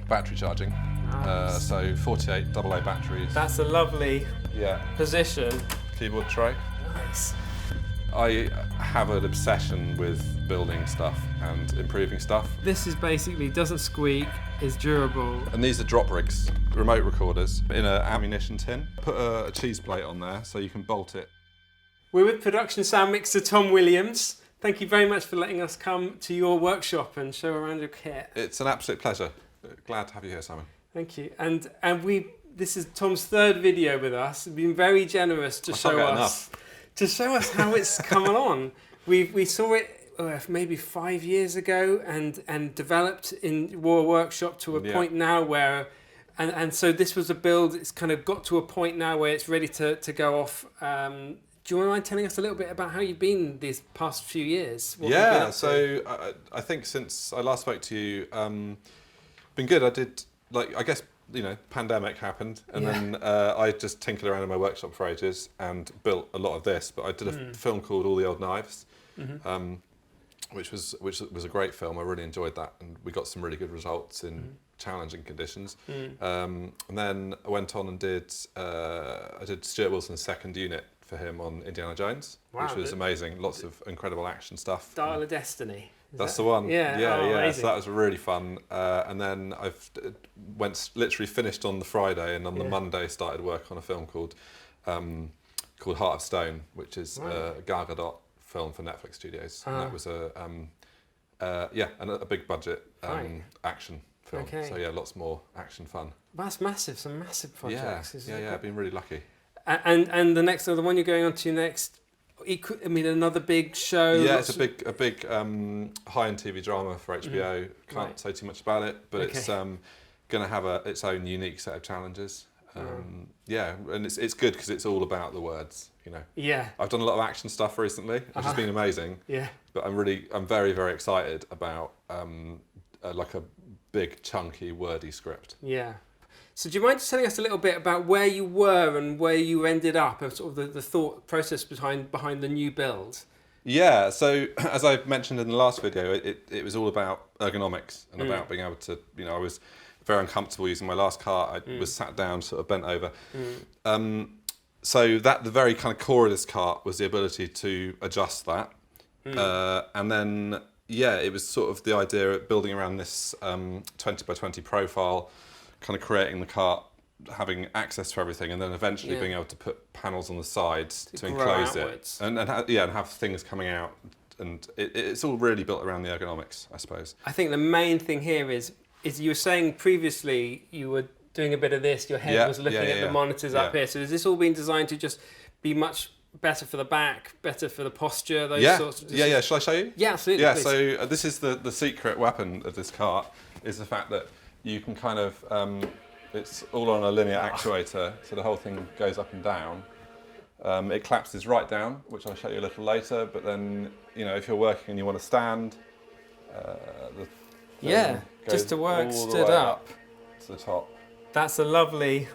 battery charging. Nice. So 48 AA batteries. That's a lovely position. Keyboard tray. Nice. I have an obsession with building stuff and improving stuff. This is basically doesn't squeak, is durable. And these are drop rigs, remote recorders, in an ammunition tin. Put a cheese plate on there so you can bolt it. We're with production sound mixer Tom Williams. Thank you very much for letting us come to your workshop and show around your kit. It's an absolute pleasure. Glad to have you here, Simon. Thank you. And this is Tom's third video with us. He's been very generous to show us how it's come along. We saw it maybe 5 years ago and developed in your workshop to a point now where, and so this was a build. It's kind of got to a point now where it's ready to go off. Do you mind telling us a little bit about how you've been these past few years? So I think since I last spoke to you, been good. I did, I guess, pandemic happened, and then I just tinkered around in my workshop for ages and built a lot of this. But I did a film called All the Old Knives, which was a great film. I really enjoyed that, and we got some really good results in challenging conditions. And then I went on and did Stuart Wilson's second unit for him on Indiana Jones, which was amazing. Lots of incredible action stuff. Dial of Destiny. That's the one. Yeah. So that was really fun. And then I've literally finished on the Friday, and on the Monday started work on a film called Heart of Stone, which is a Gal Gadot film for Netflix Studios. And that was a big budget action film. Okay. So lots more action fun. That's massive. Some massive projects. I've been really lucky. And the one you're going on to next, another big show. Yeah, it's a big high-end TV drama for HBO. Can't say too much about it, but it's going to have its own unique set of challenges. And it's good because it's all about the words. Yeah. I've done a lot of action stuff recently, which has been amazing. Yeah. But I'm very, very excited about a big, chunky, wordy script. Yeah. So do you mind just telling us a little bit about where you were and where you ended up, and sort of the thought process behind the new build? Yeah, so as I mentioned in the last video, it was all about ergonomics and about being able to, I was very uncomfortable using my last cart. I was sat down, sort of bent over. So the very kind of core of this cart was the ability to adjust that. And then, it was sort of the idea of building around this 20 by 20 profile, kind of creating the cart, having access to everything, and then eventually being able to put panels on the sides to enclose outwards. it, and have things coming out, and it's all really built around the ergonomics, I suppose. I think the main thing here is you were saying previously you were doing a bit of this. Your head was looking at the monitors up here. So has this all been designed to just be much better for the back, better for the posture? Those sorts of decisions? Yeah. Shall I show you? Yeah, absolutely. Yeah. Please. So this is the secret weapon of this cart, is the fact that you can kind of, it's all on a linear actuator, so the whole thing goes up and down. It collapses right down, which I'll show you a little later, but then, if you're working and you want to stand, just to work stood up to the top. That's a lovely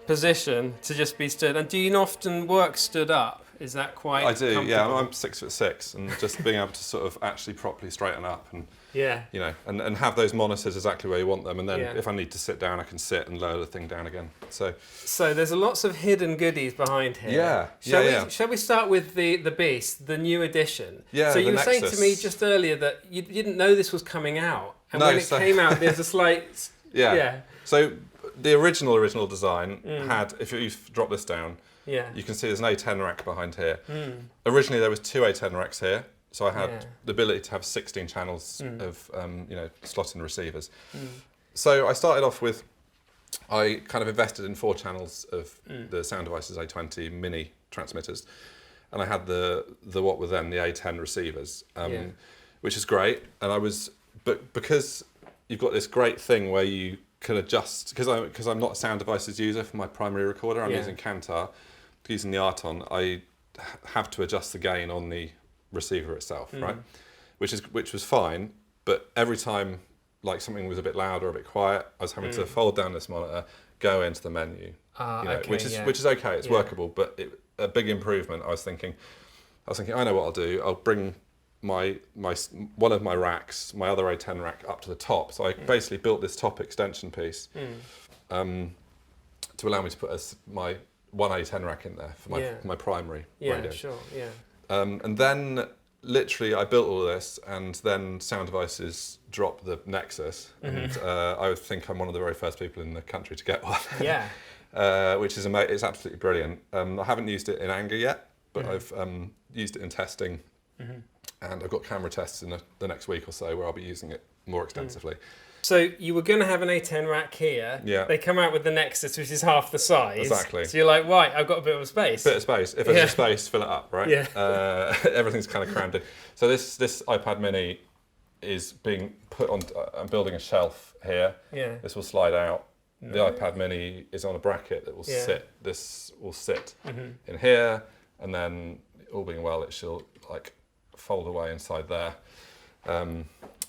position to just be stood. And do you often work stood up? Is that quite I do, comfortable? I'm 6'6", and just being able to sort of actually properly straighten up and and have those monitors exactly where you want them, and then if I need to sit down, I can sit and lower the thing down again. So there's lots of hidden goodies behind here. Shall we start with the Beast, the new edition? Yeah. So you were Nexus. saying to me just earlier that you didn't know this was coming out, and when it came out, there's a slight So the original design had, if you drop this down, you can see there's an A10 rack behind here. Originally there was two A10 racks here. So I had the ability to have 16 channels of, slot-in receivers. So I started off with, I kind of invested in 4 channels of the Sound Devices A20 mini transmitters, and I had the what were then the A10 receivers, which is great. And but because you've got this great thing where you can adjust, because I'm not a Sound Devices user for my primary recorder, I'm using Kantar, using the Arton, I have to adjust the gain on the receiver itself, right? Which was fine, but every time something was a bit loud or a bit quiet, I was having to fold down this monitor, go into the menu, which is okay, it's workable, but a big improvement. I was thinking, I know what I'll do. I'll bring one of my racks, my other A10 rack, up to the top. So I basically built this top extension piece to allow me to put my one A10 rack in there for my primary radio. Yeah, sure, yeah. And then literally I built all this, and then Sound Devices dropped the Nexus, and I would think I'm one of the very first people in the country to get one. Yeah. Which is amazing. It's absolutely brilliant. I haven't used it in anger yet, but I've used it in testing, and I've got camera tests in the next week or so where I'll be using it more extensively. So you were going to have an A10 rack here. Yeah. They come out with the Nexus, which is half the size. Exactly. So you're like, right, I've got a bit of space. Bit of space. If there's a space, fill it up, right? Yeah. Everything's kind of crammed in. So this iPad Mini is being put on. I'm building a shelf here. Yeah. This will slide out. The iPad Mini is on a bracket that will sit. This will sit in here, and then all being well, it shall like fold away inside there.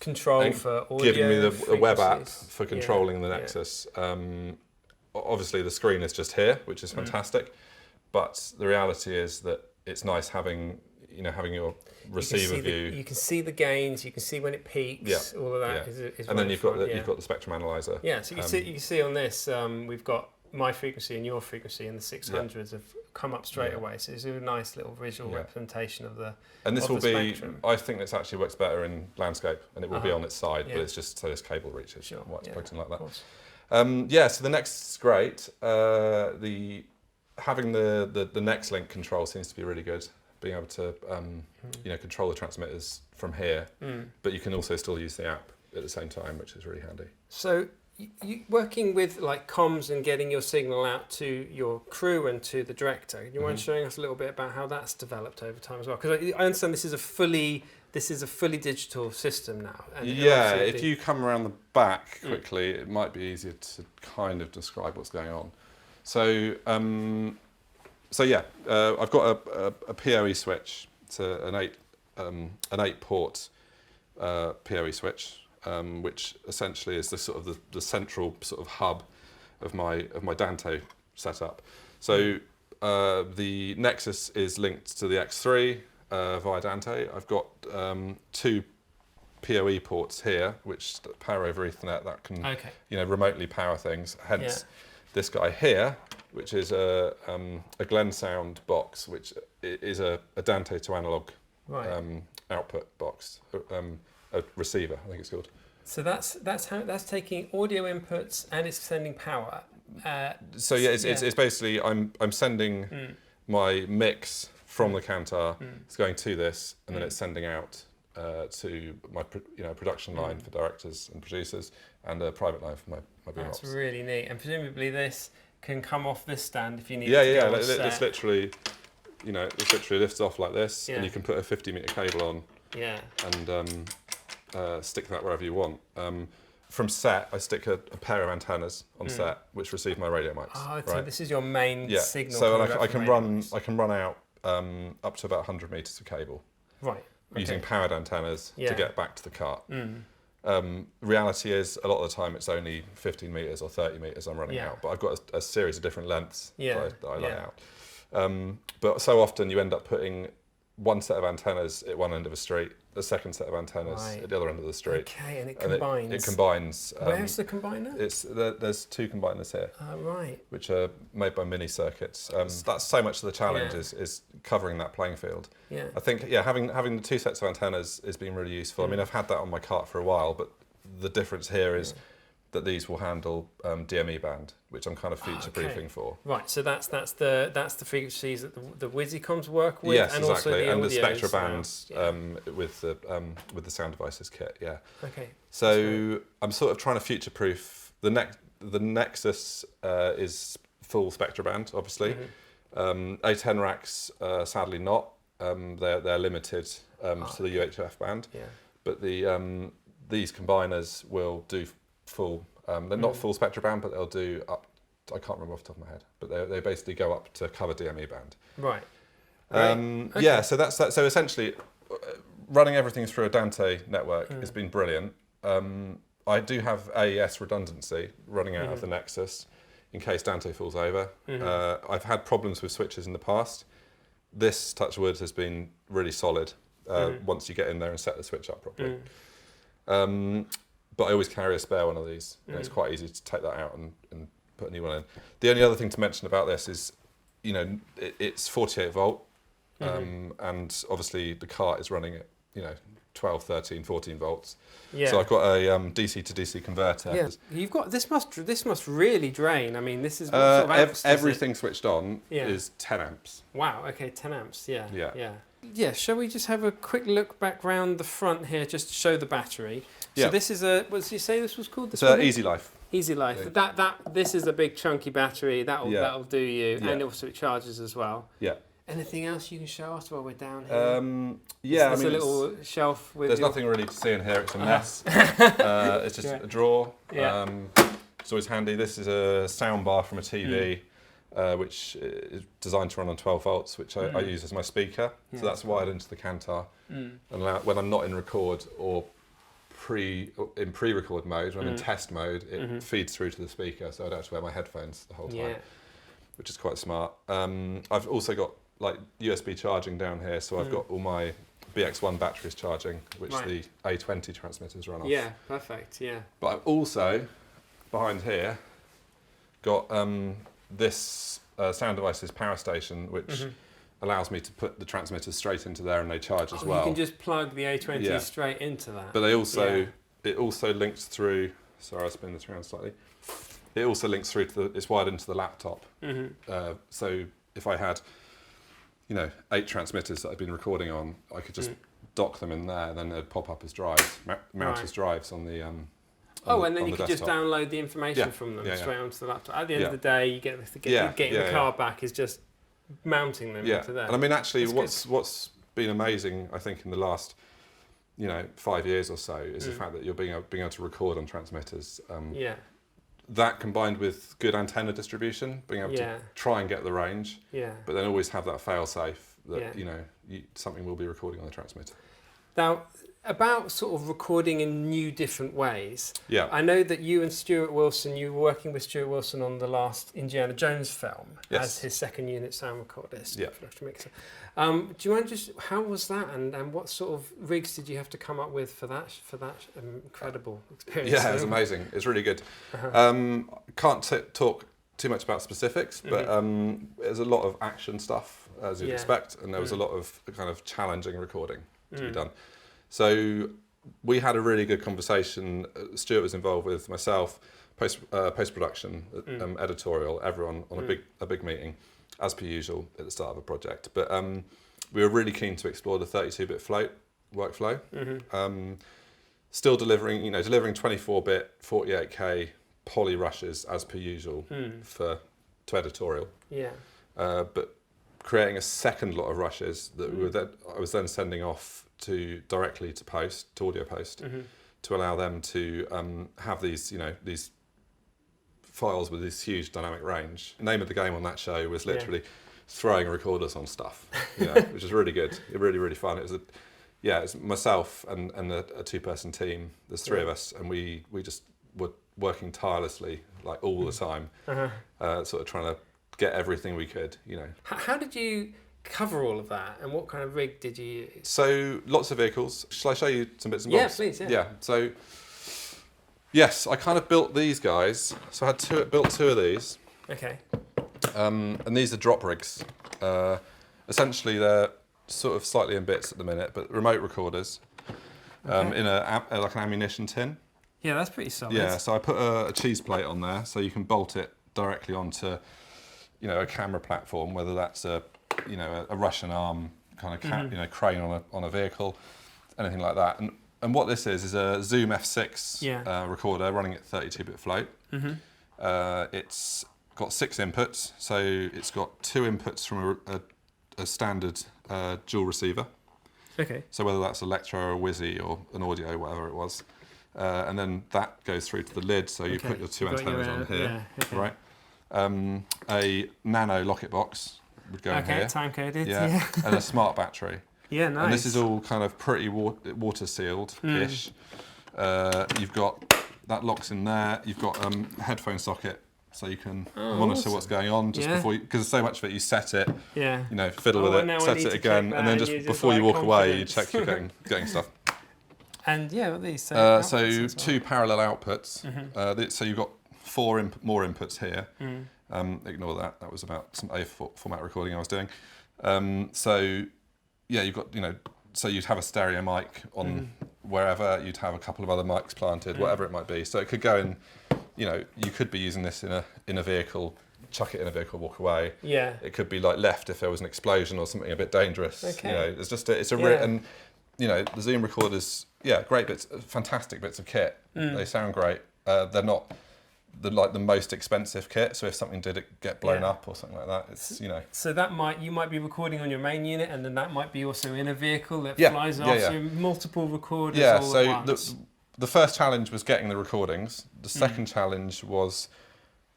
Control for audio, giving me the web app for controlling the Nexus. Obviously, the screen is just here, which is fantastic. But the reality is that it's nice having your receiver view. You can see the gains. You can see when it peaks. All of that is and then you've got the spectrum analyzer. Yeah, so you can see on this we've got my frequency and your frequency, and the 600s have come up straight away. So it's a nice little visual representation of the And this will be, spectrum. I think this actually works better in landscape, and it will be on its side, but it's just so this cable reaches why it's plugged in like that. So the Nexus is great. Having the NextLink control seems to be really good. Being able to control the transmitters from here, but you can also still use the app at the same time, which is really handy. So you working with like comms and getting your signal out to your crew and to the director. You mind showing us a little bit about how that's developed over time as well? Because I understand this is a fully digital system now. And if you come around the back quickly, it might be easier to kind of describe what's going on. So I've got a PoE switch. It's an 8-port PoE switch, which essentially is the central sort of hub of my Dante setup. So the Nexus is linked to the X3 via Dante. I've got 2 PoE ports here, which power over Ethernet that can remotely power things. Hence this guy here, which is a GlenSound box, which is a Dante to analog output box, a receiver, I think it's called. So that's taking audio inputs and it's sending power. It's basically I'm sending my mix from the Kantar. It's going to this, and then it's sending out to my production line for directors and producers, and a private line for my boom ops. That's really neat, and presumably this can come off this stand if you need. It's literally, it literally lifts off like this, and you can put a 50-meter cable on. Yeah. And stick that wherever you want. From set, I stick a pair of antennas on set, which receive my radio mics. Oh, so this is your main signal. So I can run out up to about 100 meters of cable. Right. Using powered antennas to get back to the cart. Reality is, a lot of the time it's only 15 meters or 30 meters I'm running out, but I've got a series of different lengths that I lay out. But so often you end up putting one set of antennas at one end of a street, the second set of antennas at the other end of the street. Okay, and it combines. It combines. Where's the combiner? There's 2 combiners here. Right. Which are made by Mini Circuits. That's so much of the challenge is covering that playing field. Yeah. I think having the 2 sets of antennas has been really useful. I mean, I've had that on my cart for a while, but the difference here is that these will handle DME band, which I'm kind of future-proofing for. Right, so that's the frequencies that the Wizzycoms work with, yes, and exactly, also the and audios the Spectra bands with the Sound Devices kit. Yeah. Okay. So I'm sort of trying to future-proof the Nexus is full Spectra band, obviously. A10 racks, sadly not. They're limited to the UHF band. Yeah. But these combiners will do full. They're not full Spectra band, but they'll do up. I can't remember off the top of my head, but they basically go up to cover DME band. Right. Yeah. So that's that. So essentially, running everything through a Dante network has been brilliant. I do have AES redundancy running out of the Nexus in case Dante falls over. I've had problems with switches in the past. This, touch wood, has been really solid. once you get in there and set the switch up properly. But I always carry a spare one of these. It's quite easy to take that out and put a new one in. The only other thing to mention about this is, it's 48 volt, and obviously the cart is running at 12, 13, 14 volts. Yeah. So I've got a DC to DC converter. Yeah. You've got this must really drain. I mean, this is what sort of amps everything switched on is 10 amps. Wow. Okay, 10 amps. Yeah. Yeah. Yeah. Yeah. Shall we just have a quick look back round the front here, just to show the battery? So this is what did you say this was called? It's Easy Life. Easy Life. Yeah. This is a big chunky battery. That'll do you, and also it charges as well. Yeah. Anything else you can show us while we're down here? There's a little shelf with. There's nothing really to see in here. It's a mess. It's just a drawer. Yeah. It's always handy. This is a sound bar from a TV, which is designed to run on 12 volts, which I use as my speaker. Yeah, so that's wired into the Kantar, and when I'm not in record or pre-record mode, when I'm in test mode, it feeds through to the speaker, so I don't have to wear my headphones the whole time, which is quite smart. I've also got like USB charging down here, so I've got all my BX1 batteries charging, which the A20 transmitters run off. Yeah, perfect, yeah. But I've also, behind here, got this Sound Devices power station, which allows me to put the transmitters straight into there and they charge as well. You can just plug the A20 straight into that. But they also, it also links through, sorry I'll spin this around slightly, it also links through to it's wired into the laptop. So if I had 8 transmitters that I've been recording on, I could just dock them in there, and then they'd pop up as drives, mount as drives on the and then you could just download the information from them straight onto the laptop. At the end of the day, you get getting the card back is just mounting them into there. And I mean, actually, what's been amazing, I think, in the last 5 years or so, is the fact that you're being able to record on transmitters. That combined with good antenna distribution, being able to try and get the range, but then always have that fail-safe that something will be recording on the transmitter. Now, about sort of recording in new different ways. Yeah. I know that you and Stuart Wilson, you were working with Stuart Wilson on the last Indiana Jones film as his second unit sound recordist. Yeah. Do you mind just, how was that, and what sort of rigs did you have to come up with for that incredible experience? Yeah, it was amazing. It's really good. Can't talk too much about specifics, but there's a lot of action stuff, as you'd expect, and there was a lot of kind of challenging recording to be done. So we had a really good conversation. Stuart was involved with myself, post-production, editorial, everyone on a big meeting, as per usual at the start of a project. But we were really keen to explore the 32-bit float workflow. Still delivering 24-bit, 48K poly rushes as per usual to editorial. Yeah. But creating a second lot of rushes that I was then sending off directly to audio post, to allow them to have these files with this huge dynamic range. The name of the game on that show was literally throwing recorders on stuff, which is really good. Really fun. It was it's myself and a 2-person team. There's 3 of us, and we just were working tirelessly, like all the time, sort of trying to get everything we could. How did you cover all of that, and what kind of rig did you use? So lots of vehicles. Shall I show you some bits and bobs? Yeah, please. Yeah. So yes, I kind of built these guys. So I had built 2 of these. Okay. And these are drop rigs. Essentially, they're sort of slightly in bits at the minute, but remote recorders in like an ammunition tin. Yeah, that's pretty solid. Yeah. So I put a cheese plate on there, so you can bolt it directly onto a camera platform, whether that's a Russian arm kind of crane on a vehicle, anything like that. And what this is a Zoom F6 recorder running at 32-bit float. It's got 6 inputs, so it's got 2 inputs from a standard dual receiver. Okay. So whether that's Electro or a Wizzy or an audio, whatever it was, and then that goes through to the lid. So you put your 2 antennas on here, right? A nano locket box would go in here. Time coded. Yeah. And a smart battery. Yeah, nice. And this is all kind of pretty water sealed-ish. You've got that locks in there. You've got a headphone socket so you can monitor what's going on just before, because there's so much of it, you set it, fiddle with it, set it again, and then just before you walk away, you check you're getting stuff. And these. So 2 parallel outputs. So you've got 4 more inputs here. Ignore that. That was about some A format recording I was doing. So you've got so you'd have a stereo mic on wherever. You'd have a couple of other mics planted, whatever it might be. So it could go in. You could be using this in a vehicle. Chuck it in a vehicle, walk away. Yeah. It could be like left if there was an explosion or something a bit dangerous. Okay. And the Zoom recorders, great bits, fantastic bits of kit. They sound great. They're not the most expensive kit, so if something did get blown up or something like that, it's So that you might be recording on your main unit, and then that might be also in a vehicle that flies off. So multiple recorders. All at once. The first challenge was getting the recordings. The second challenge was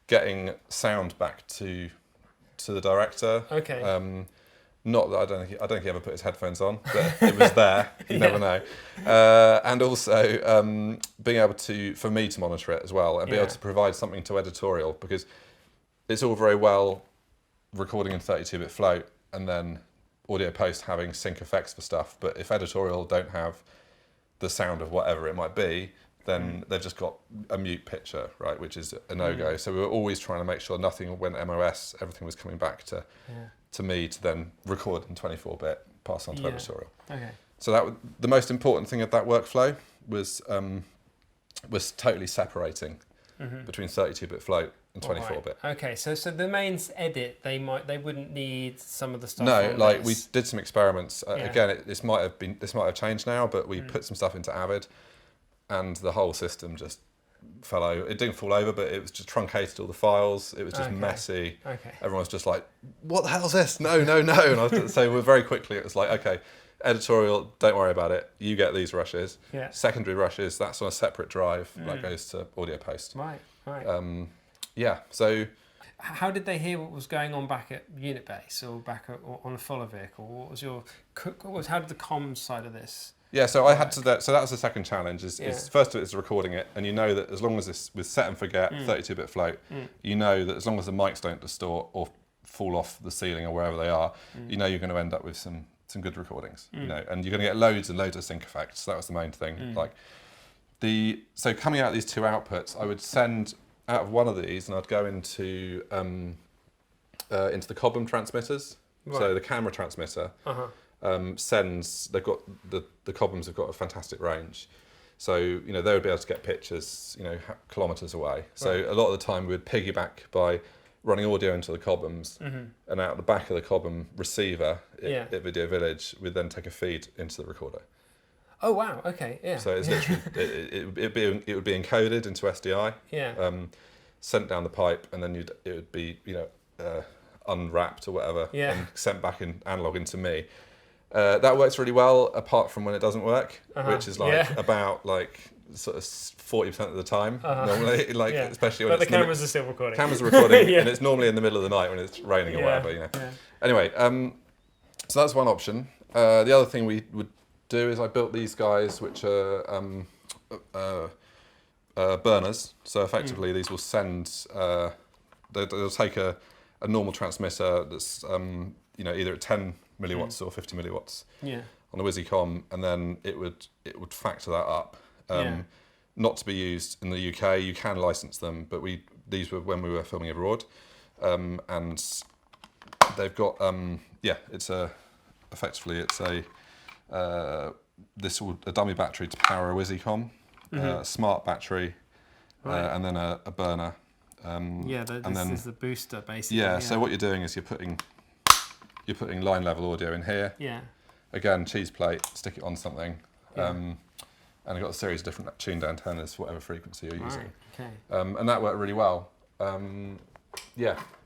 getting sound back to the director. Okay. Not that I don't think he ever put his headphones on, but it was there. You never know. And also being able for me to monitor it as well, and be able to provide something to editorial, because it's all very well recording in 32-bit float and then audio post having sync effects for stuff, but if editorial don't have the sound of whatever it might be, then they've just got a mute picture, right, which is a no-go. So we were always trying to make sure nothing went MOS, everything was coming back to me to then record in 24-bit, pass on to editorial. Okay. So the most important thing of that workflow was totally separating between 32-bit float and 24-bit. Right. Okay, so the mains edit, they wouldn't need some of the stuff. No, we did some experiments. Again, this might have changed now, but we put some stuff into Avid, and the whole system just fell over. It didn't fall over, but it was just truncated all the files. It was just messy. Okay. Everyone was just like, "What the hell's this? No!" And so very quickly it was like, okay, editorial, don't worry about it. You get these rushes. Yeah. Secondary rushes, that's on a separate drive that goes to audio post. Right. So, how did they hear what was going on back at unit base or back on a follow vehicle? What was how did the comms side of this? Yeah, so I had to. So that was the second challenge. Is first of it is recording it, and you know that as long as this with set and forget 32-bit float, you know that as long as the mics don't distort or fall off the ceiling or wherever they are, you know you're going to end up with some good recordings. And you're going to get loads and loads of sync effects. So that was the main thing. So coming out of these 2 outputs, I would send out of one of these, and I'd go into the Cobham transmitters. Right. So the camera transmitter. Sends. They've got the Cobhams have got a fantastic range, so they would be able to get pictures kilometres away. So a lot of the time we would piggyback by running audio into the Cobhams, and out the back of the Cobham receiver at Video Village, we'd then take a feed into the recorder. Oh wow! Okay, yeah. So it's literally it would be encoded into SDI, sent down the pipe, and then it would be unwrapped or whatever, and sent back in analog into me. That works really well, apart from when it doesn't work, which is about sort of 40% of the time normally, especially when but the cameras are still recording. Cameras are recording, and it's normally in the middle of the night when it's raining or whatever. Yeah. Anyway, so that's one option. The other thing we would do is I built these guys, which are burners. So effectively, these will send. They'll take a normal transmitter that's either at 10 milliwatts or 50 milliwatts on the WYSICOM, and then it would factor that up. Not to be used in the UK. You can license them, but these were when we were filming abroad, and they've got effectively it's a dummy battery to power a WYSICOM, a smart battery, and then a burner. This is the booster basically. So what you're doing is you're putting line level audio in here. Yeah. Again, cheese plate, stick it on something. And I've got a series of different tuned antennas for whatever frequency you're using. Okay. And that worked really well. Again,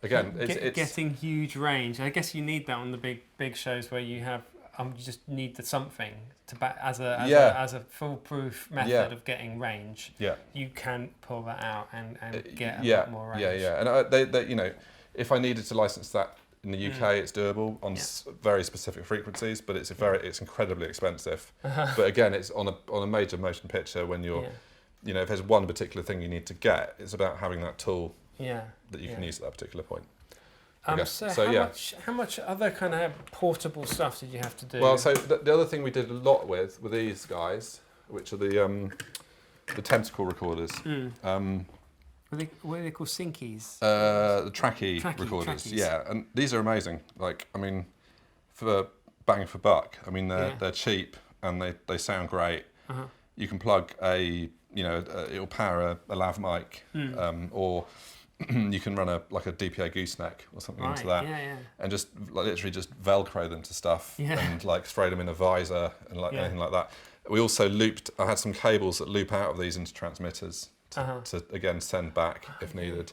it's getting huge range. I guess you need that on the big shows where you have you just need something as a foolproof method of getting range. Yeah. You can pull that out and get a lot more range. And if I needed to license that in the UK, it's doable on very specific frequencies, but it's incredibly expensive. But again, it's on a major motion picture when you're, if there's one particular thing you need to get, it's about having that tool that you can use at that particular point. How much other kind of portable stuff did you have to do? Well, so the other thing we did a lot with were these guys, which are the tentacle recorders. What are they called? Synkies? The tracky recorders. Trackies. Yeah, and these are amazing. Like, I mean, for bang for buck. I mean, they're cheap and they sound great. You can plug it'll power a lav mic, or you can run a DPA gooseneck or something into that, and just literally just Velcro them to stuff, and like spray them in a visor and anything like that. We also looped. I had some cables that loop out of these into transmitters to again send back if needed.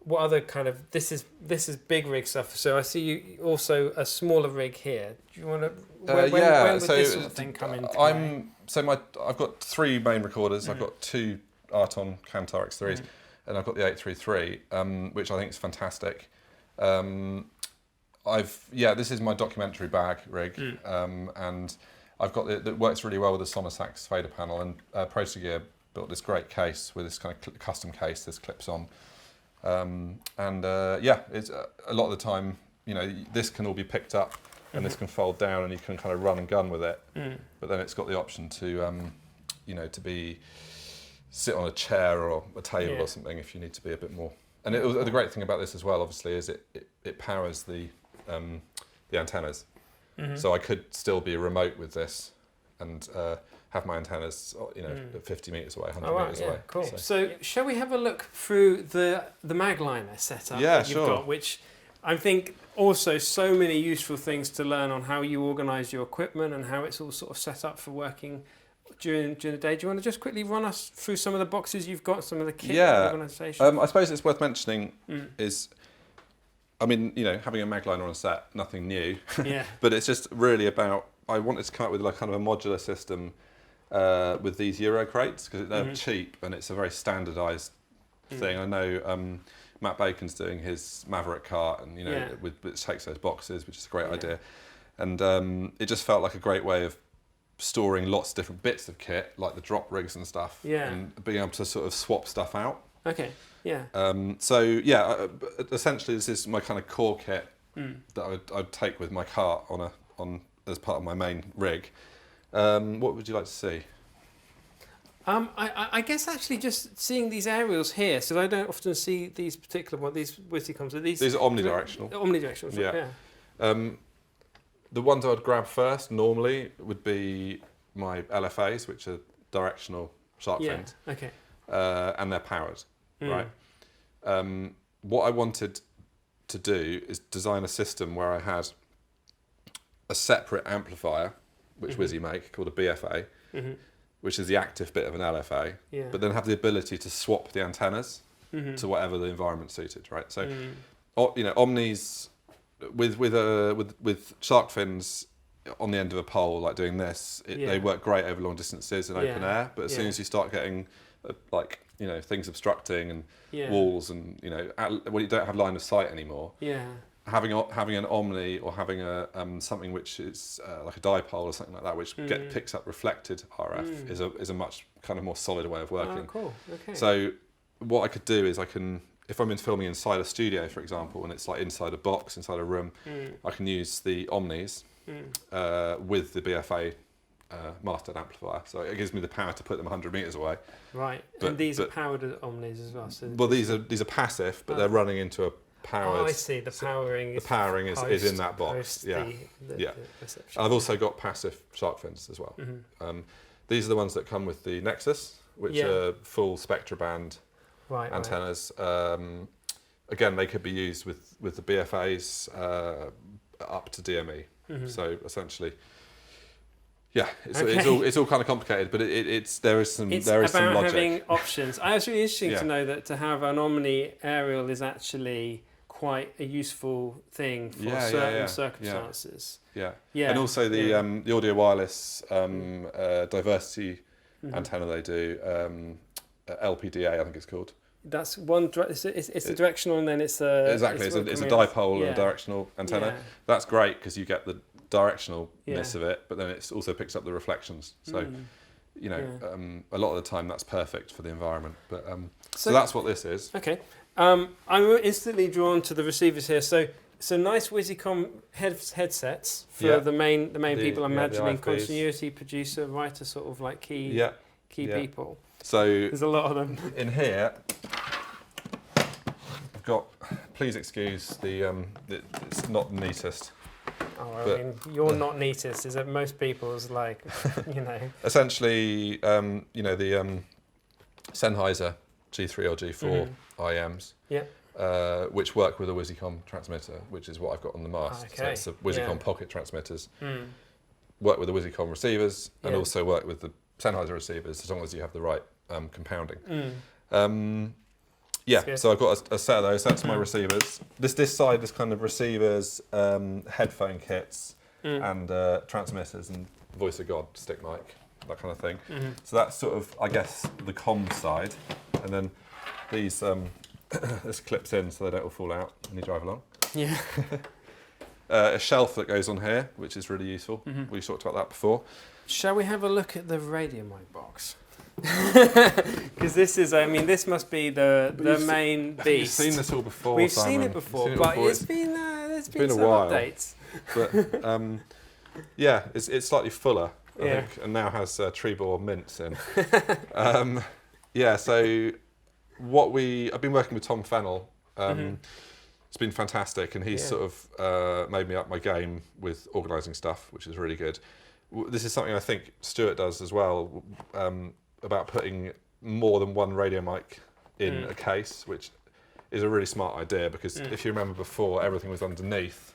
What other kind of this is big rig stuff? So I see you also a smaller rig here. Do you want to? When would this sort of thing come into play? I've got 3 main recorders. I've got 2 Arton Kantar X3s, and I've got the 833, which I think is fantastic. This is my documentary bag rig, and I've got it that works really well with the Sonosax fader panel, and Protogear built this great case with this kind of custom case. This clips on. It's a lot of the time, this can all be picked up and this can fold down and you can kind of run and gun with it. But then it's got the option to, to sit on a chair or a table or something if you need to be a bit more. And the great thing about this as well, obviously, is it powers the antennas. So I could still be remote with this and have my antennas, 50 metres away, 100 metres away. Cool. So shall we have a look through the Magliner setup that you've got, which I think also so many useful things to learn on how you organise your equipment and how it's all sort of set up for working during the day. Do you want to just quickly run us through some of the boxes you've got, some of the kit organisation? I suppose it's worth mentioning is, having a Magliner on set, nothing new. But it's just really about, I wanted to come up with like kind of a modular system with these Euro crates, because they're cheap and it's a very standardised thing. I know Matt Bacon's doing his Maverick cart, and which takes those boxes, which is a great idea. And it just felt like a great way of storing lots of different bits of kit, like the drop rigs and stuff, and being able to sort of swap stuff out. Okay. Yeah. Essentially, this is my kind of core kit that I'd take with my cart on as part of my main rig. What would you like to see? I guess actually just seeing these aerials here, so I don't often see these particular ones. These Witticoms, these are omnidirectional. Omnidirectional. Yeah. The ones I'd grab first normally would be my LFAs, which are directional shark fins. Okay. And they're powered, right? What I wanted to do is design a system where I had a separate amplifier, which Wizzy make, called a BFA, which is the active bit of an LFA, but then have the ability to swap the antennas to whatever the environment suited, right? So, Omnis with shark fins on the end of a pole, like doing this, they work great over long distances and open air. But as soon as you start getting things obstructing and walls, and when you don't have line of sight anymore, having an Omni or having a something which is like a dipole or something like that, which picks up reflected RF, is a much kind of more solid way of working. Oh, cool. Okay. So what I could do is if I'm filming inside a studio, for example, and it's like inside a box, inside a room, I can use the Omnis with the BFA mastered amplifier. So it gives me the power to put them 100 metres away. Right. And these are powered Omnis as well. So these are passive, but they're running into a powered. Oh, I see. The powering is in that box. The reception. I've also got passive shark fins as well. These are the ones that come with the Nexus, which are full spectra band antennas. Again, they could be used with the BFAs up to DME. So essentially, it's all kind of complicated, but there is some logic. It's about having options. It's really interesting to know that to have an Omni aerial is actually quite a useful thing for certain circumstances. And also the audio wireless diversity antenna they do, LPDA I think it's called. That's one. It's a directional, and then it's a it's a dipole and a directional antenna. That's great because you get the directionalness of it, but then it also picks up the reflections. So you know, a lot of the time that's perfect for the environment. But so that's what this is. Okay. I'm instantly drawn to the receivers here. So nice Wizicom headsets for the main people. I'm imagining continuity, producer, writer, sort of like key people. So there's a lot of them. In here, I've got. Please excuse it's not the neatest. Oh, I mean, you're not neatest. Is it most people's like, you know? Essentially, you know, the Sennheiser G3 or G4 IMs. Yeah. Which work with a Wizicom transmitter, which is what I've got on the mast. Okay. So it's the Wizicom pocket transmitters. Work with the Wizicom receivers and also work with the Sennheiser receivers as long as you have the right compounding. So I've got a set of those. That's my receivers. This side is kind of receivers, headphone kits, and transmitters and voice of God stick mic, that kind of thing. So that's sort of, I guess, the comms side, and then these. This clips in so they don't all fall out when you drive along. Yeah. A shelf that goes on here, which is really useful. We talked about that before. Shall we have a look at the radio mic box? Because this is, I mean, this must be the main beast. You've seen this all before, We've Simon. seen it before, but it's been there's been some a while. updates. But yeah, it's slightly fuller, I think, and now has Trebor mints in. So I've been working with Tom Fennell. It's been fantastic, and he's sort of made me up my game with organising stuff, which is really good. This is something I think Stuart does as well, about putting more than one radio mic in a case, which is a really smart idea, because if you remember before, everything was underneath.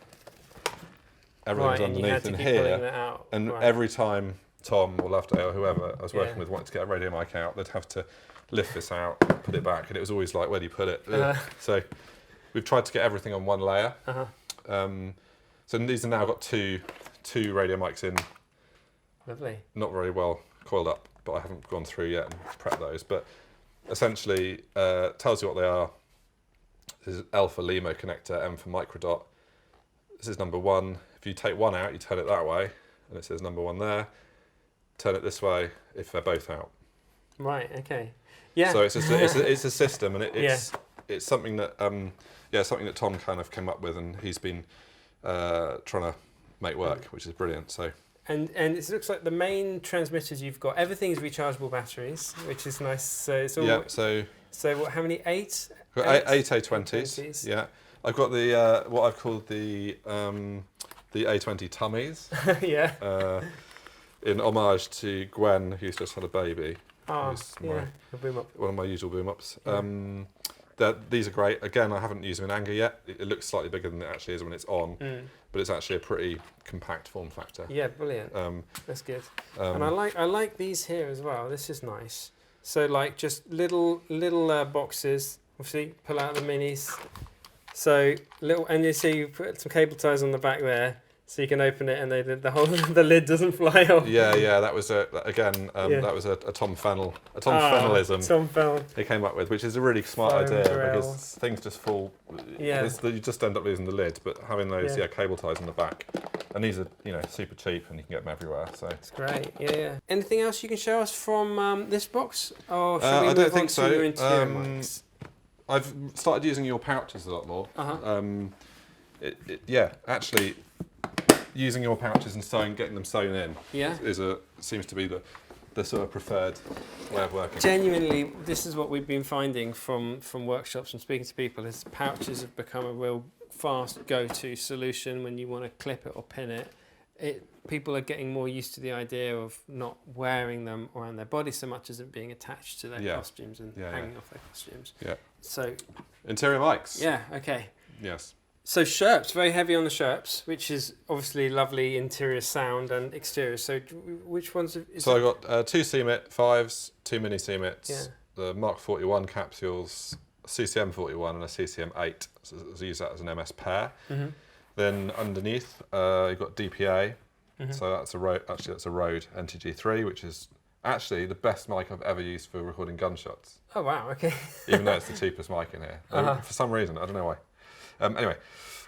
Everything was underneath in here, and every time Tom or Loveday or whoever I was working with wanted to get a radio mic out, they'd have to lift this out, put it back, and it was always like, where do you put it? So we've tried to get everything on one layer. So these have now got two radio mics in. Lovely. Not very well coiled up, but I haven't gone through yet and prepped those. But essentially, tells you what they are. This is Alpha Limo connector, M for microdot. This is number one. If you take one out, you turn it that way, and it says number one there. Turn it this way if they're both out. Right. Okay. Yeah. So it's a system, and it's something that something that Tom kind of came up with, and he's been trying to make work, which is brilliant. So. And it looks like the main transmitters you've got, everything's rechargeable batteries, which is nice. So it's all So what? How many? Eight A20s. Yeah, I've got the what I've called the A20 tummies. In homage to Gwen, who's just had a baby. A boom up. One of my usual boom ups. These are great. Again, I haven't used them in anger yet. It looks slightly bigger than it actually is when it's on, but it's actually a pretty compact form factor. Yeah, brilliant. That's good. And I like these here as well. This is nice. So like just little boxes. Obviously, pull out the minis. So little, and you see you put some cable ties on the back there, so you can open it and the lid doesn't fly off. Yeah. That was that was a Tom Fennell, Fennellism. Tom Fennell. He came up with, which is a really smart idea because things just fall. Yeah. You just end up losing the lid, but having those cable ties on the back, and these are super cheap and you can get them everywhere. So it's great. Yeah. Anything else you can show us from this box? Or should we I don't think so. Your interior mics? I've started using your pouches a lot more. Actually, using your pouches and getting them sewn in seems to be the sort of preferred way of working. Genuinely, this is what we've been finding from workshops and speaking to people, is pouches have become a real fast go-to solution when you want to clip it or pin it. People are getting more used to the idea of not wearing them around their body so much as it being attached to their costumes and hanging off their costumes. Yeah. So interior mics. Yeah. Okay. Yes. So Sherps, very heavy on the Sherps, which is obviously lovely interior sound and exterior. So which ones? I got two CMIT 5s, two mini CMITs, the Mark 41 capsules, a CCM 41 and a CCM 8. So I use that as an MS pair. Then underneath, you've got DPA. So that's a Rode NTG3, which is actually the best mic I've ever used for recording gunshots. Oh wow! Okay. Even though it's the cheapest mic in here, for some reason, I don't know why. Anyway,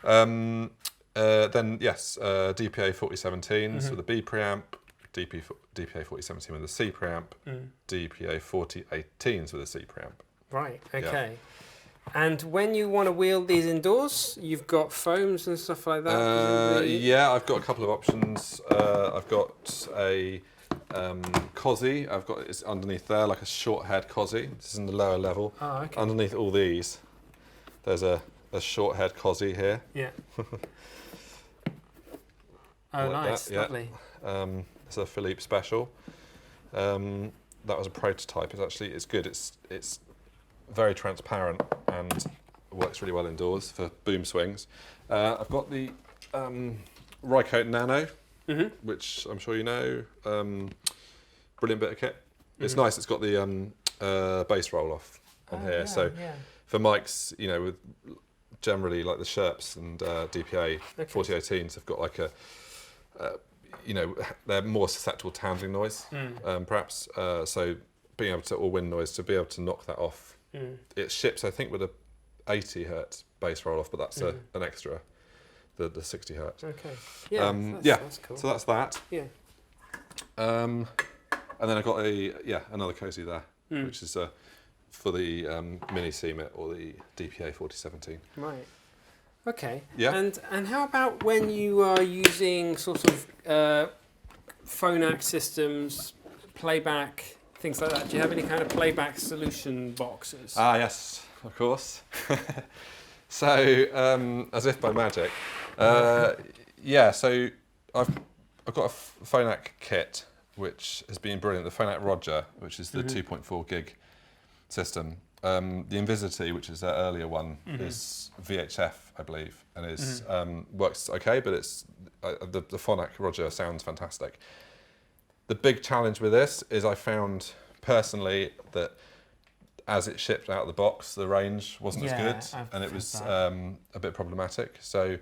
then yes, DPA 4017s with a B preamp, DPA 4017 with a C preamp, DPA 4018s with a C preamp. Right, okay. And when you want to wheel these indoors, you've got foams and stuff like that? Yeah, I've got a couple of options. I've got a cosy. It's underneath there, like a short head cosy. This is in the lower level. Oh, okay. Underneath all these, there's a short head cosy here. Yeah. Oh, like nice, lovely. It's a Philippe special. That was a prototype. It's good. It's very transparent and works really well indoors for boom swings. I've got the Rycote Nano, which I'm sure you know. Brilliant bit of kit. It's nice. It's got the bass roll off on here. So for mics, with generally like the Sherps and DPA 4018s have got like a they're more susceptible to handling noise, perhaps. So being able to, or wind noise, to be able to knock that off. It ships, I think, with a 80 hertz bass roll off, but that's an extra, the 60 hertz. Okay. That's cool. So that's that. Yeah. And then I got another cozy there, which is for the mini CMIT or the DPA 4017. Right. Okay. Yeah. And how about when you are using sort of Phonak systems, playback, things like that? Do you have any kind of playback solution boxes? Ah, yes, of course. So, as if by magic, so I've got a Phonak kit which has been brilliant. The Phonak Roger, which is the 2.4 gig system. The Invisity, which is their earlier one, is VHF, I believe, and is works okay, but it's the Phonak Roger sounds fantastic. The big challenge with this is I found personally that as it shipped out of the box, the range wasn't as good, and it was a bit problematic. So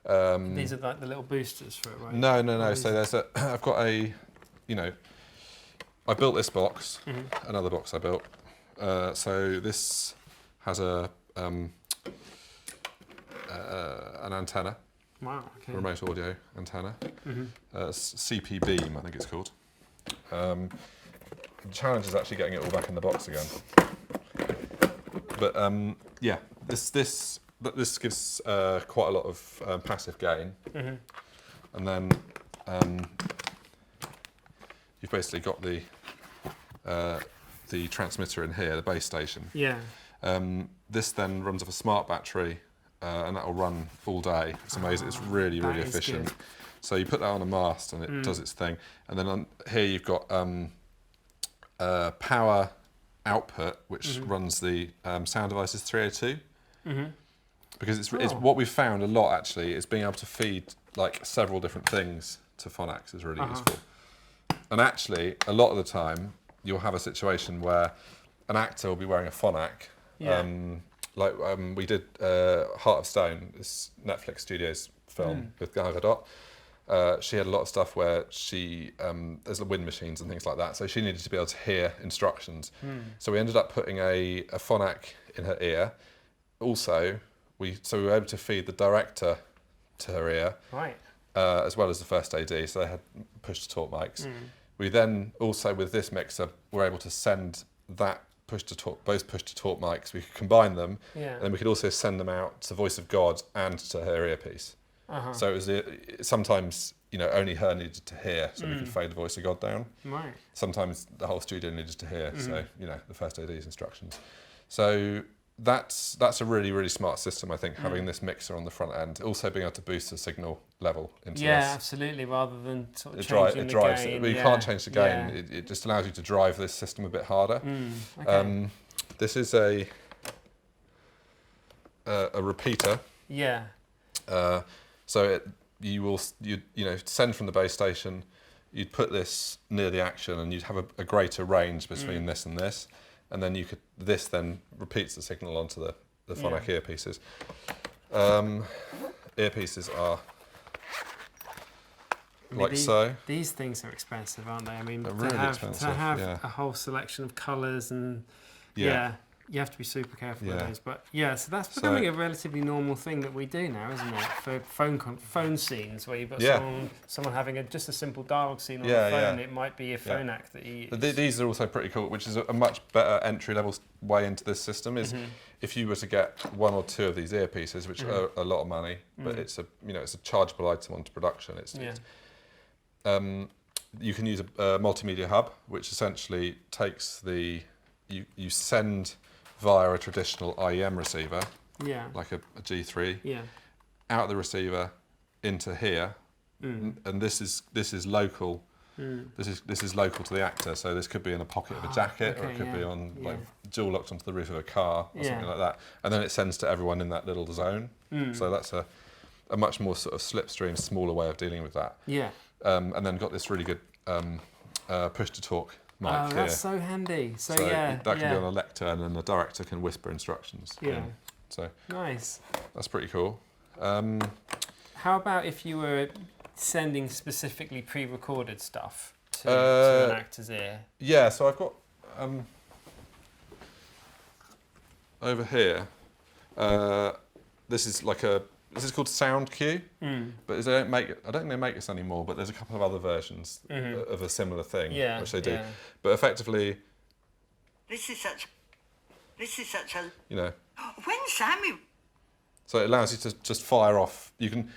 these are like the little boosters for it, right? No. So I've got I built this box, another box I built. So this has an antenna. Wow. Okay. Remote audio antenna. CP beam, I think it's called. The challenge is actually getting it all back in the box again. But this gives quite a lot of passive gain, and then you've basically got the transmitter in here, the base station. Yeah. This then runs off a smart battery, and that will run all day. It's amazing. It's really efficient. Good. So you put that on a mast, and it does its thing. And then on here you've got power output, which runs the sound devices 302. Because it's what we've found a lot actually is being able to feed like several different things to Phonak is really useful. And actually, a lot of the time, you'll have a situation where an actor will be wearing a Phonak. We did Heart of Stone, this Netflix Studios film with Gal Gadot. She had a lot of stuff where there's wind machines and things like that, so she needed to be able to hear instructions. So we ended up putting a Phonak in her ear. Also, we were able to feed the director to her ear, right, as well as the first AD, so they had push-to-talk mics. We then also, with this mixer, were able to send that both push-to-talk mics, we could combine them, and then we could also send them out to Voice of God and to her earpiece. So it was sometimes, only her needed to hear, so we could fade the Voice of God down. Right. Sometimes the whole studio needed to hear, so, the first AD's instructions. So that's a really smart system, I think, having this mixer on the front end. Also being able to boost the signal level into this. Yeah, absolutely, rather than sort of changing the gain. But you can't change the gain. It just allows you to drive this system a bit harder. Okay. This is a repeater. Yeah. So you send from the base station, you'd put this near the action, and you'd have a greater range between this and this. And then this then repeats the signal onto the Phonak earpieces. Earpieces are so. These things are expensive, aren't they? I mean, they're really expensive, to have a whole selection of colours and you have to be super careful with those. But yeah, so that's becoming a relatively normal thing that we do now, isn't it? For phone scenes where you've got someone having just a simple dialog scene on the phone, it might be a Phonak that you use. These are also pretty cool, which is a much better entry-level way into this system. Is if you were to get 1 or 2 of these earpieces, which are a lot of money, but it's a chargeable item onto production. You can use a multimedia hub, which essentially takes you send via a traditional IEM receiver, like a G3, out the receiver into here, and this is local. This is local to the actor, so this could be in a pocket of a jacket, or it could be on dual locked onto the roof of a car or something like that, and then it sends to everyone in that little zone. So that's a much more sort of slipstream, smaller way of dealing with that. And then got this really good push to talk mic here. That's so handy. So that can be on a lectern, and the director can whisper instructions. So nice. That's pretty cool. How about if you were sending specifically pre-recorded stuff to an actor's ear? Yeah, so I've got over here. This is called Sound Cue, but I don't think they make this anymore. But there's a couple of other versions of a similar thing, which they do. But effectively, this is such a When Sammy. So it allows you to just fire off. You can.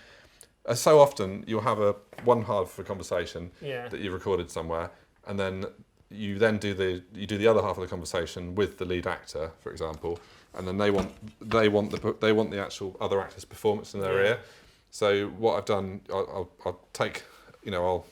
So often you'll have one half of a conversation that you recorded somewhere, and then you do the other half of the conversation with the lead actor, for example, and then they want the actual other actor's performance in their ear. So what I've done, I'll take, I'll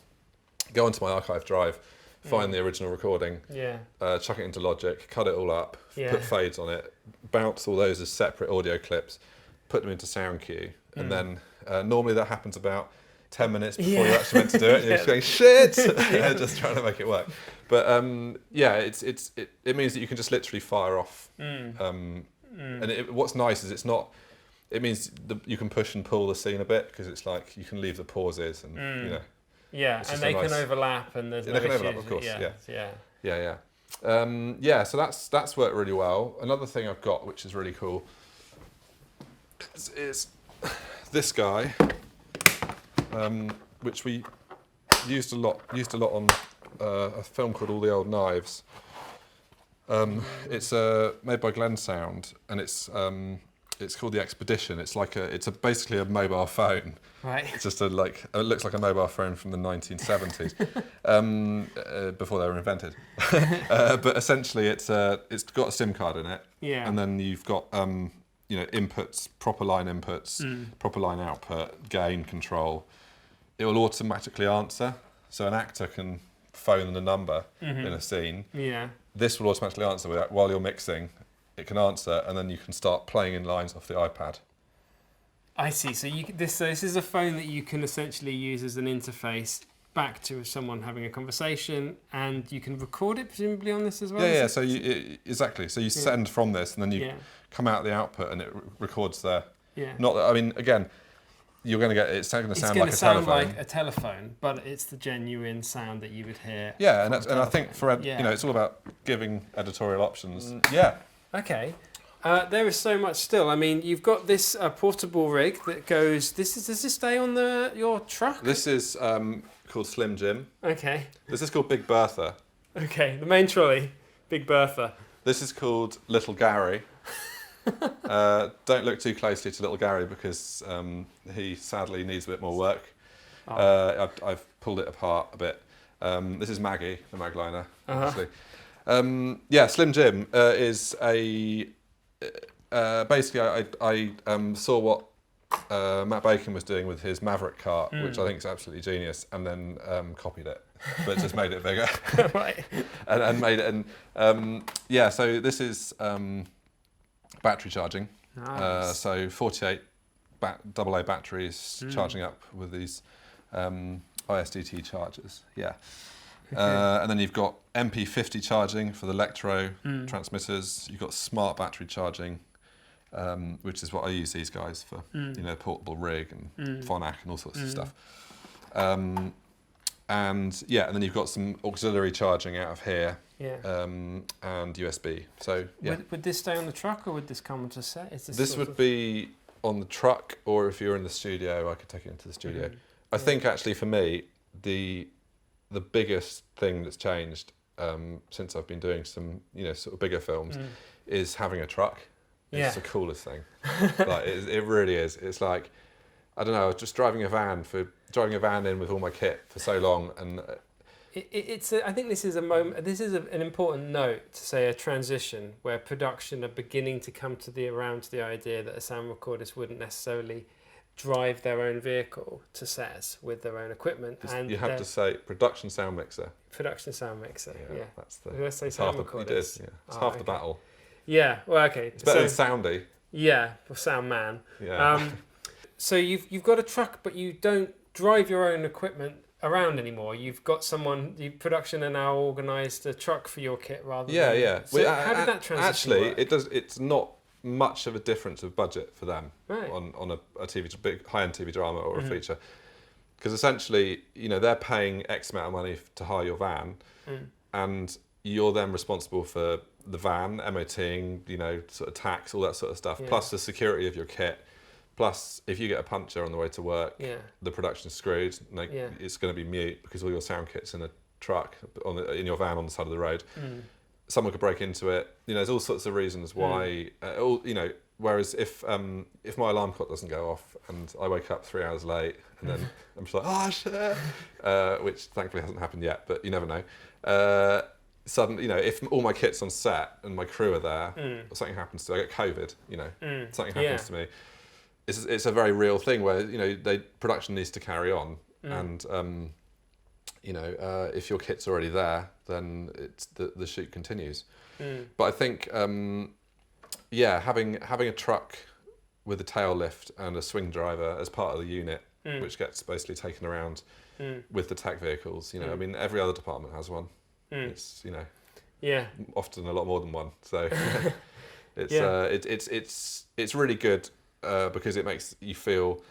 go onto my archive drive, find the original recording, chuck it into Logic, cut it all up, put fades on it, bounce all those as separate audio clips, put them into Sound Cue, and then normally that happens about 10 minutes before you're actually meant to do it. And you're just going, shit! Just trying to make it work. But it means that you can just literally fire off. And what's nice is it means you can push and pull the scene a bit, because it's like you can leave the pauses and, Yeah, and they can overlap, and there's no issues. They can overlap, of course, yeah. So that's worked really well. Another thing I've got, which is really cool, is this guy, which we used a lot on a film called All the Old Knives. It's made by GlenSound, and it's called the Expedition. It's basically a mobile phone. Right. It's just it looks like a mobile phone from the 1970s, before they were invented. But essentially, it's got a SIM card in it. Yeah. And then you've got inputs, proper line inputs, proper line output, gain control. It will automatically answer. So an actor can phone the number in a scene. Yeah. This will automatically answer while you're mixing. It can answer, and then you can start playing in lines off the iPad. I see. So this is a phone that you can essentially use as an interface back to someone having a conversation, and you can record it presumably on this as well. Yeah. So exactly. So you send from this, and then you come out the output, and it records there. Yeah. Not that, I mean, again, you're going to get it's going to sound like a telephone. It's going to sound like a telephone, but it's the genuine sound that you would hear. Yeah, and I think it's all about giving editorial options. Okay. There is so much still. I mean, you've got this portable rig that goes. Does this stay on your truck? This is called Slim Jim. Okay. This is called Big Bertha. Okay, the main trolley, Big Bertha. This is called Little Gary. Don't look too closely to Little Gary, because he sadly needs a bit more work. I've pulled it apart a bit. This is Maggie, the Magliner, obviously. Slim Jim is a... basically, I saw what Matt Bacon was doing with his Maverick cart, which I think is absolutely genius, and then copied it, but just made it bigger. Right. and made it. And so this is battery charging. Nice. So 48 AA batteries charging up with these ISDT chargers. Yeah. Okay. And then you've got MP50 charging for the Electro transmitters. You've got smart battery charging, which is what I use these guys for, portable rig and Phonak and all sorts of stuff. And then you've got some auxiliary charging out of here. and USB. So yeah. Would this stay on the truck or would this come onto set? Is this would be on the truck, or if you're in the studio, I could take it into the studio. I think actually for me, the biggest thing that's changed since I've been doing some sort of bigger films is having a truck. It's the coolest thing. Like it really is. It's like, I don't know, I was just driving a van in with all my kit for so long, and I think this is a moment. This is an important note to say a transition where production are beginning to come around to the idea that a sound recordist wouldn't necessarily drive their own vehicle to sets with their own equipment. And you have to say production sound mixer. Production sound mixer. Yeah. That's the. Did I say sound recordist? It's half the battle. Yeah. Well, okay. It's better than soundy. Yeah, or sound man. Yeah. So you've got a truck, but you don't drive your own equipment around anymore. You've got someone. The production are now organised a truck for your kit rather. Yeah. So how did that transition work? It does. It's not much of a difference of budget for them right. on a TV, big high-end TV drama or a feature, because essentially, they're paying X amount of money to hire your van, and you're then responsible for the van, MOTing, sort of tax, all that sort of stuff, plus the security of your kit. Plus, if you get a puncture on the way to work, the production's screwed. It's going to be mute because all your sound kit's in a truck in your van on the side of the road. Someone could break into it. There's all sorts of reasons why. Whereas if my alarm clock doesn't go off and I wake up 3 hours late and then I'm just like, oh shit, which thankfully hasn't happened yet, but you never know. Suddenly, if all my kit's on set and my crew are there, or something happens to, I get COVID. Something happens to me. It's a very real thing where production needs to carry on, and if your kit's already there, then it's the shoot continues. But I think having a truck with a tail lift and a swing driver as part of the unit, which gets basically taken around with the tech vehicles. I mean, every other department has one. It's often a lot more than one. So it's really good. Because it makes you feel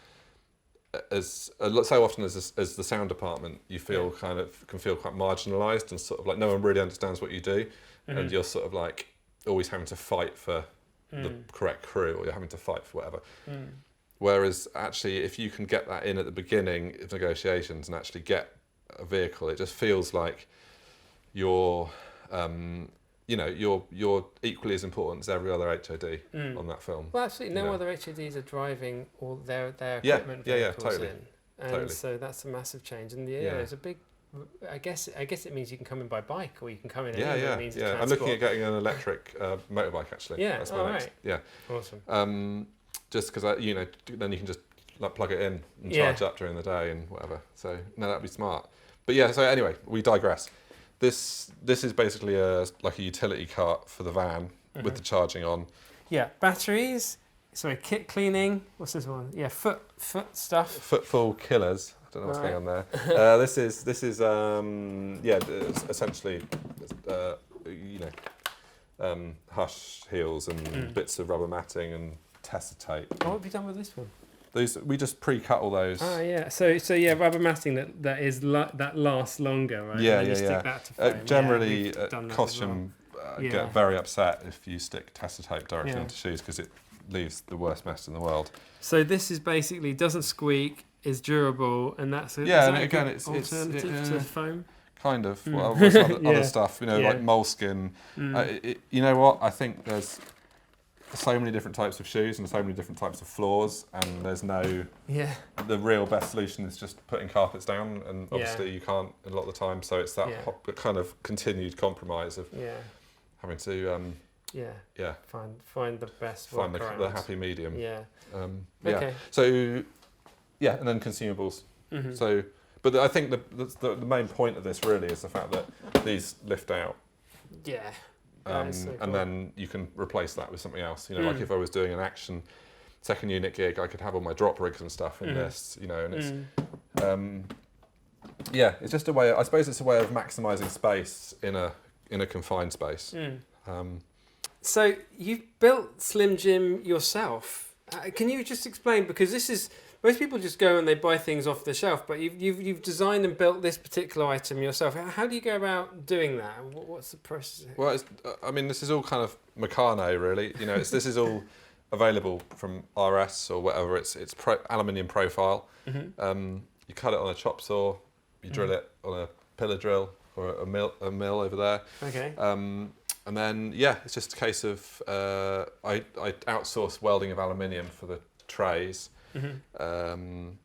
so often as the sound department, you feel can feel quite marginalised and sort of like no one really understands what you do, and you're sort of like always having to fight for the correct crew, or you're having to fight for whatever. Whereas actually, if you can get that in at the beginning of negotiations and actually get a vehicle, it just feels like you're equally as important as every other HOD on that film. Well, absolutely, no other HODs are driving all their equipment vehicles totally. in, and so that's a massive change. And it's a big. I guess it means you can come in by bike, or you can come in. Means of transport. I'm looking at getting an electric motorbike actually. Yeah, that's my next. Right. Yeah, awesome. Just because then you can just plug it in and charge up during the day and whatever. So that'd be smart. But so anyway, we digress. This is basically like a utility cart for the van with the charging on. Yeah, batteries. Sorry, kit cleaning. What's this one? Yeah, foot stuff. Footfall Killaz. I don't know what's going on there. This is essentially hush heels and bits of rubber matting and tester tape. What have you done with this one? We just pre-cut all those. Oh yeah, so rubber matting that lasts longer, right? Yeah. Stick that to frame. Generally, costume get very upset if you stick tester tape directly onto shoes because it leaves the worst mess in the world. So this is basically doesn't squeak, is durable, and that's it. Yeah, and again, it's alternative to foam. Kind of. Well, there's other stuff, like moleskin. You know what? I think there's so many different types of shoes and so many different types of floors, and there's no. Yeah. The real best solution is just putting carpets down, and obviously you can't a lot of the time. So it's that kind of continued compromise of having to. Find the best. Find the happy medium. Yeah. Okay. So, and then consumables. Mm-hmm. So, but I think the main point of this really is the fact that these lift out. Yeah. So cool. And then you can replace that with something else. Like if I was doing an action second unit gig, I could have all my drop rigs and stuff in this. And it's it's just a way. I suppose it's a way of maximising space in a confined space. So you've built Slim Jim yourself. Can you just explain, because this is most people just go and they buy things off the shelf, but you've designed and built this particular item yourself. How do you go about doing that? What's the process? Well, I mean, this is all kind of Meccano, really. You know, this is all available from RS or whatever. It's aluminium profile. You cut it on a chop saw, you drill it on a pillar drill or a mill over there. Okay. And then it's just a case of I outsource welding of aluminium for the trays, and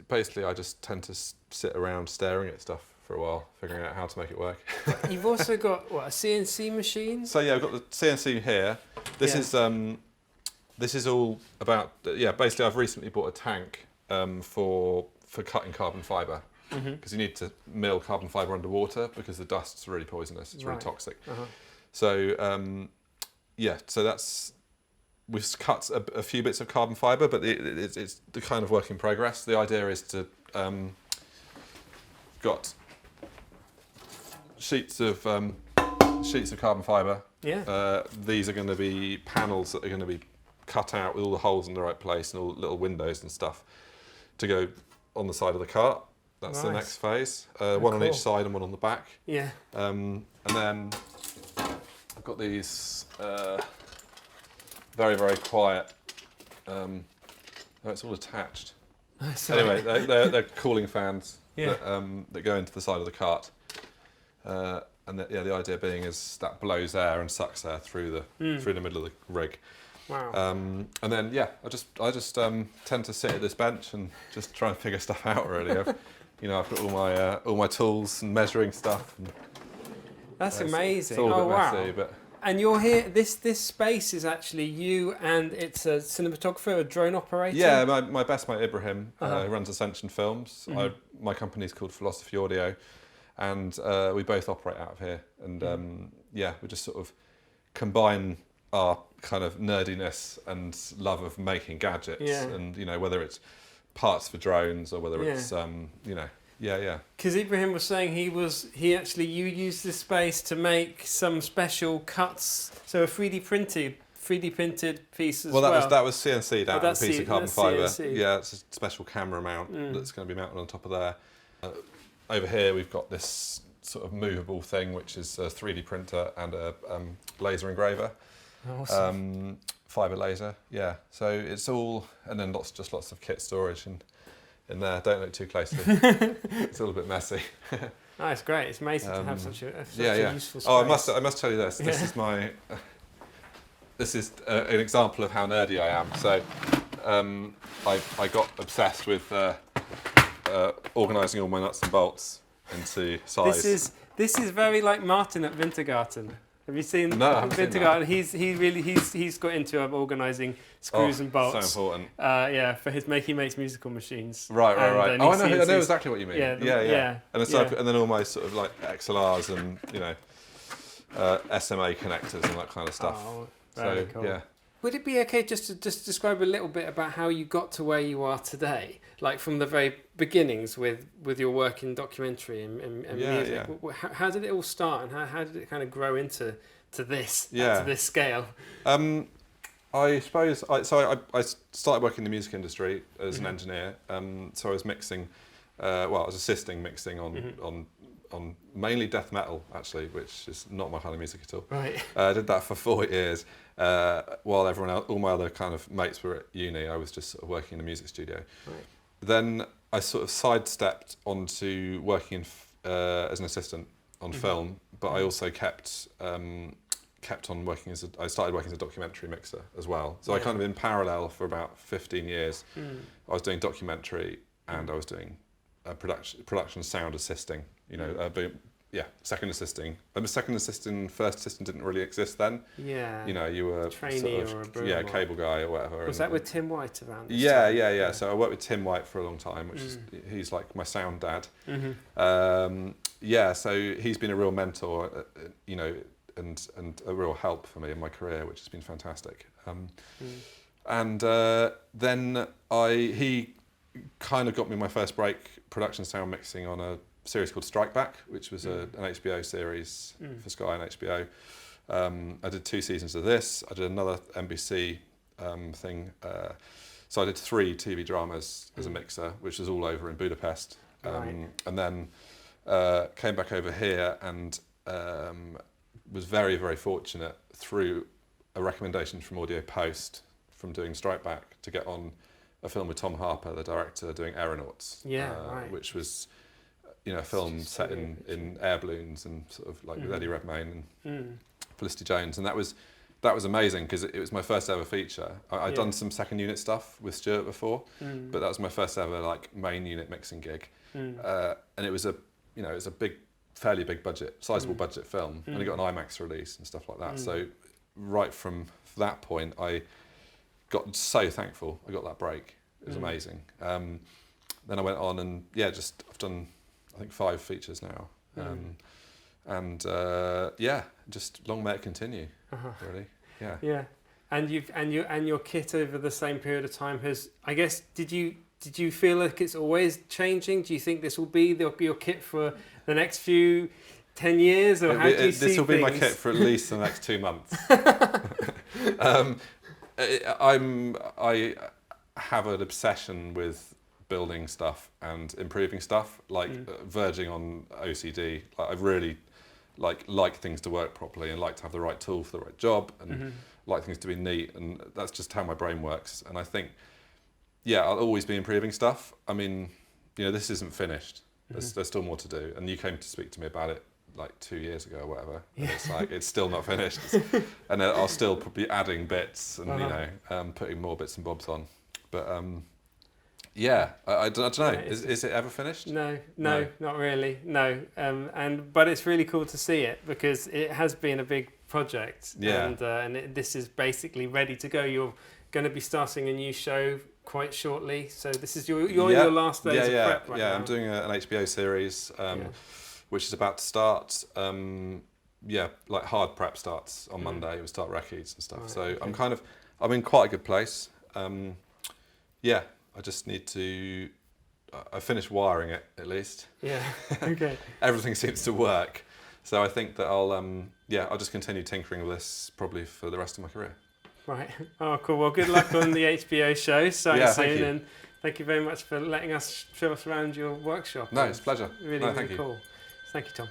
basically I just tend to sit around staring at stuff for a while, figuring out how to make it work. You've also got a CNC machine? So I've got the CNC here. This is all about basically I've recently bought a tank for cutting carbon fibre, because you need to mill carbon fibre underwater because the dust's really poisonous. It's really toxic. So so that's, we've cut a few bits of carbon fibre, but it's the kind of work in progress. The idea is to got sheets of carbon fibre. These are going to be panels that are going to be cut out with all the holes in the right place and all the little windows and stuff to go on the side of the cart. That's the next phase. One on each side and one on the back. Yeah. And then I've got these very, very quiet. It's all attached. Anyway, they're cooling fans that go into the side of the cart. And the idea being is that blows air and sucks air through the middle of the rig. Wow. And then I just tend to sit at this bench and just try and figure stuff out. Really, I've got all my tools and measuring stuff. And that's amazing. It's all a bit messy, but. And you're here. This space is actually you, and it's a cinematographer, a drone operator. Yeah, my best mate Ibrahim who runs Ascension Films. My company's called Philosophy Audio, and we both operate out of here. And we just sort of combine our kind of nerdiness and love of making gadgets, and whether it's parts for drones or whether it's Because Ibrahim was saying you used this space to make some special cuts, so a 3D printed piece as well. That was CNC'd out of a piece of carbon fibre. CNC. Yeah, it's a special camera mount that's going to be mounted on top of there. Over here we've got this sort of movable thing, which is a 3D printer and a laser engraver. Awesome. Fibre laser, yeah. So it's all, and then lots of kit storage in there. Don't look too closely. It's all a bit messy. Oh, it's great. It's amazing to have such a useful space. Oh, I must tell you this. This is this is an example of how nerdy I am. So I got obsessed with organising all my nuts and bolts into size. This is very like Martin at Wintergarten. Have you seen Wintergarten? He's got into organising screws and bolts. So important. For he makes musical machines. Right. I know exactly what you mean. Yeah. And then all my sort of like XLRs and SMA connectors and that kind of stuff. Oh, very cool. Yeah. Would it be okay just to describe a little bit about how you got to where you are today, like from the very beginnings with your work in documentary and music? Yeah. How did it all start, and how did it kind of grow into this scale? I suppose I started working in the music industry as an engineer. So I was mixing, I was assisting mixing on mainly death metal, actually, which is not my kind of music at all. Right. I did that for 4 years. While everyone else, all my other kind of mates were at uni, I was just sort of working in a music studio. Right. Then I sort of sidestepped onto working as an assistant on film, but I also kept on working I started working as a documentary mixer as well. So I kind of in parallel for about 15 years, I was doing documentary and I was doing production sound assisting. Second assisting. Second assistant, first assistant didn't really exist then. Yeah. You were trainee or a broom cable guy or whatever. Was that with Tim White around this time? Yeah. So I worked with Tim White for a long time, which is he's like my sound dad. So he's been a real mentor, and a real help for me in my career, which has been fantastic. And then he kind of got me my first break production sound mixing on a series called Strike Back, which was an HBO series for Sky and HBO. I did 2 seasons of this. I did another NBC thing So I did 3 TV dramas as a mixer, which was all over in Budapest. And then came back over here and was very, very fortunate through a recommendation from Audio Post from doing Strike Back to get on a film with Tom Harper, the director, doing Aeronauts, which was, you know, a film set in air balloons and sort of like with Eddie Redmayne and Felicity Jones, and that was amazing because it was my first ever feature. I'd done some second unit stuff with Stuart before, but that was my first ever like main unit mixing gig, and it was a big, fairly big budget, sizable budget film, and it got an IMAX release and stuff like that. So right from that point, I got so thankful I got that break. It was amazing. Then I went on and I've done I think 5 features now, just long may it continue. Really, yeah. And your kit over the same period of time has, I guess, did you feel like it's always changing? Do you think this will be your kit for the next few 10 years, or how do you see this will be things? my kit for at least the next 2 months. I have an obsession with building stuff and improving stuff, like verging on OCD. Like I really like things to work properly and like to have the right tool for the right job and like things to be neat, and that's just how my brain works. And I think, I'll always be improving stuff. I mean, you know, this isn't finished. There's still more to do. And you came to speak to me about it like 2 years ago or whatever. And it's like, it's still not finished. And I'll still be adding bits and, you know, putting more bits and bobs on. But I don't know. Is it ever finished? No, not really. No, but it's really cool to see it because it has been a big project. Yeah. This is basically ready to go. You're going to be starting a new show quite shortly. So this is your last days of prep right now. I'm doing an HBO series, which is about to start. Like hard prep starts on Monday. We start records and stuff. Right, so okay. I'm in quite a good place. I just need to. I finished wiring it at least. Yeah. Okay. Everything seems to work, so I think that I'll just continue tinkering with this probably for the rest of my career. Right. Oh, cool. Well, good luck on the HBO show starting soon, thank you. and thank you very much for letting us show us around your workshop. No, it's a pleasure. Really, really cool. Thank you, Tom.